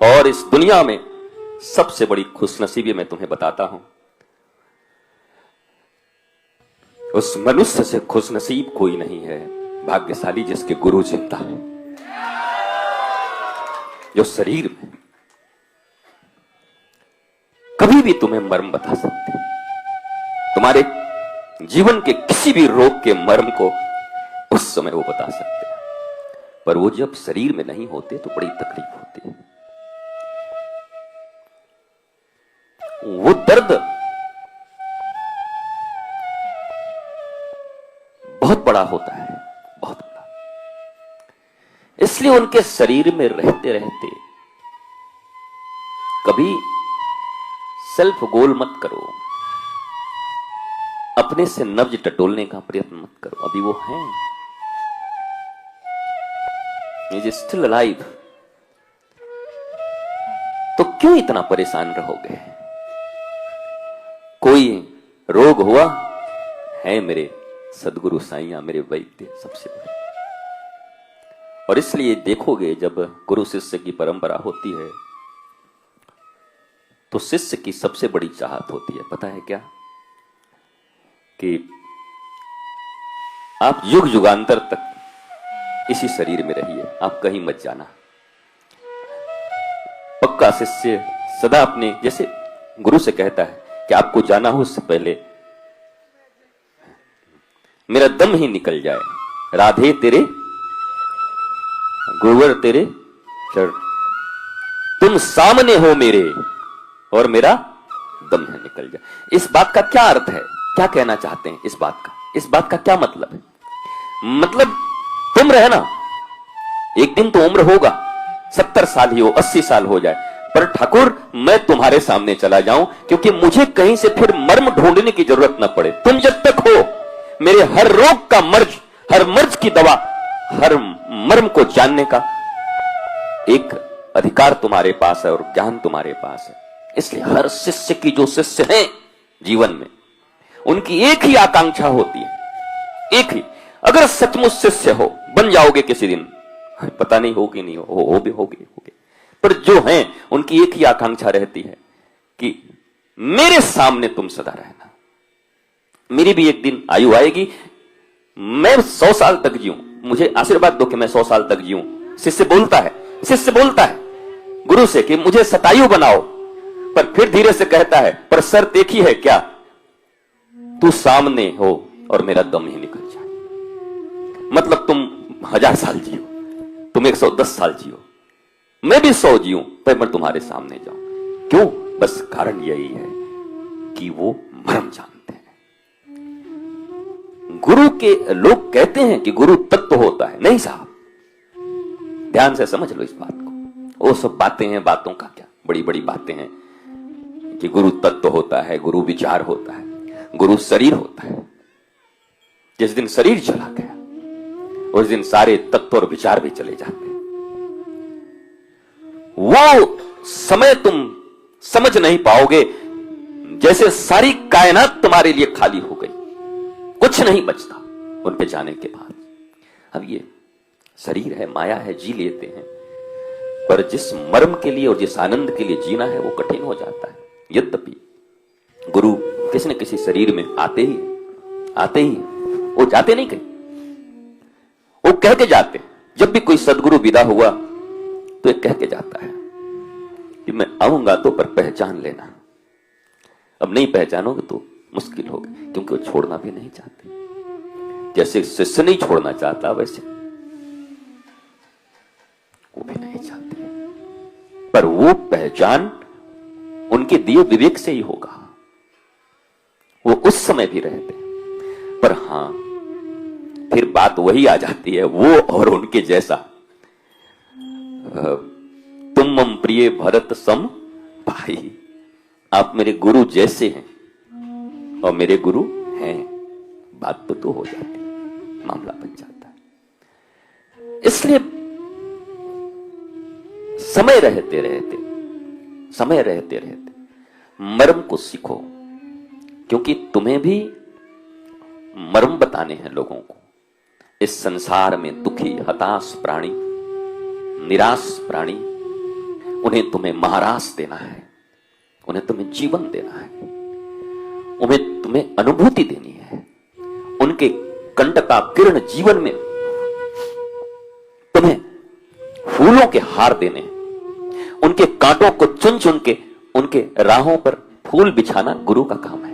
और इस दुनिया में सबसे बड़ी खुशनसीबी मैं तुम्हें बताता हूं, उस मनुष्य से खुशनसीब कोई नहीं है, भाग्यशाली जिसके गुरु जिंदा है, जो शरीर में कभी भी तुम्हें मर्म बता सकते हैं। तुम्हारे जीवन के किसी भी रोग के मर्म को उस समय वो बता सकते हैं, पर वो जब शरीर में नहीं होते तो बड़ी तकलीफ होती है। वो दर्द बहुत बड़ा होता है, बहुत बड़ा। इसलिए उनके शरीर में रहते रहते कभी सेल्फ गोल मत करो, अपने से नब्ज टटोलने का प्रयत्न मत करो। अभी वो हैं, इज स्टिल अलाइव, तो क्यों इतना परेशान रहोगे? कोई रोग हुआ है, मेरे सदगुरु साईं मेरे वैद्य सबसे बड़े। और इसलिए देखोगे जब गुरु शिष्य की परंपरा होती है तो शिष्य की सबसे बड़ी चाहत होती है, पता है क्या? कि आप युग युगांतर तक इसी शरीर में रहिए, आप कहीं मत जाना। पक्का शिष्य सदा अपने, जैसे गुरु से कहता है कि आपको जाना हो उससे पहले मेरा दम ही निकल जाए, राधे तेरे गुरुवर तेरे चरण, तुम सामने हो मेरे और मेरा दम ही निकल जाए। इस बात का क्या अर्थ है? क्या कहना चाहते हैं इस बात का? इस बात का क्या मतलब है? मतलब तुम रहना, एक दिन तो उम्र होगा, 70 साल ही हो, 80 साल हो जाए, पर ठाकुर मैं तुम्हारे सामने चला जाऊं, क्योंकि मुझे कहीं से फिर मर्म ढूंढने की जरूरत न पड़े। तुम जब तक हो, मेरे हर रोग का मर्ज, हर मर्ज की दवा, हर मर्म को जानने का एक अधिकार तुम्हारे पास है और ज्ञान तुम्हारे पास है। इसलिए हर शिष्य की, जो शिष्य हैं जीवन में, उनकी एक ही आकांक्षा होती है, एक ही, अगर सचमुच शिष्य हो, बन जाओगे किसी दिन, पता नहीं हो कि नहीं हो भी होगे, पर जो हैं उनकी एक ही आकांक्षा रहती है कि मेरे सामने तुम सदा रहना। मेरी भी एक दिन आयु आएगी, मैं 100 साल तक जीऊं, मुझे आशीर्वाद दो कि मैं 100 साल तक जीऊं। शिष्य बोलता है गुरु से कि मुझे शतायु बनाओ, पर फिर धीरे से कहता है पर शर्त एक ही है, क्या? तू सामने हो और मेरा दम ही निकल जाए। मतलब तुम 1000 साल जियो, तुम 110 साल जियो, मैं भी 100 जीऊं, पर मैं तुम्हारे सामने जाऊं। क्यों? बस कारण यही है कि वो मर्म जानते हैं। गुरु के लोग कहते हैं कि गुरु तत्व होता है, नहीं साहब, ध्यान से समझ लो इस बात को। वो सब बातें हैं, बातों का क्या, बड़ी बड़ी बातें हैं कि गुरु तत्व होता है, गुरु विचार होता है, गुरु शरीर होता है। जिस दिन शरीर चला गया उस दिन सारे तत्व और विचार भी चले जाते हैं। वो समय तुम समझ नहीं पाओगे, जैसे सारी कायनात तुम्हारे लिए खाली हो गई, कुछ नहीं बचता उनके जाने के बाद। अब ये शरीर है, माया है, जी लेते हैं, पर जिस मर्म के लिए और जिस आनंद के लिए जीना है वो कठिन हो जाता है। यद्यपि गुरु किसी न किसी शरीर में आते ही वो जाते नहीं कहीं, वो कह के जाते। जब भी कोई सदगुरु विदा हुआ तो ये कह के जाता है कि मैं आऊंगा तो पर पहचान लेना। अब नहीं पहचानोगे तो मुश्किल होगी, क्योंकि वो छोड़ना भी नहीं चाहते। जैसे शिष्य नहीं छोड़ना चाहता वैसे वो भी नहीं चाहते, पर वो पहचान उनके दिए विवेक से ही होगा। वो उस समय भी रहते, पर हां फिर बात वही आ जाती है, वो और उनके जैसा। तुम मम प्रिय भरत सम भाई, आप मेरे गुरु जैसे हैं और मेरे गुरु हैं, बात तो हो जाती है, मामला बन जाता है। इसलिए समय रहते रहते मर्म को सीखो, क्योंकि तुम्हें भी मर्म बताने हैं लोगों को। इस संसार में दुखी, हताश प्राणी, निराश प्राणी, उन्हें तुम्हें महारास देना है, उन्हें तुम्हें जीवन देना है, उन्हें तुम्हें अनुभूति देनी है। उनके कंठ का किरण जीवन में तुम्हें फूलों के हार देने, उनके कांटों को चुन चुन के उनके राहों पर फूल बिछाना गुरु का काम है।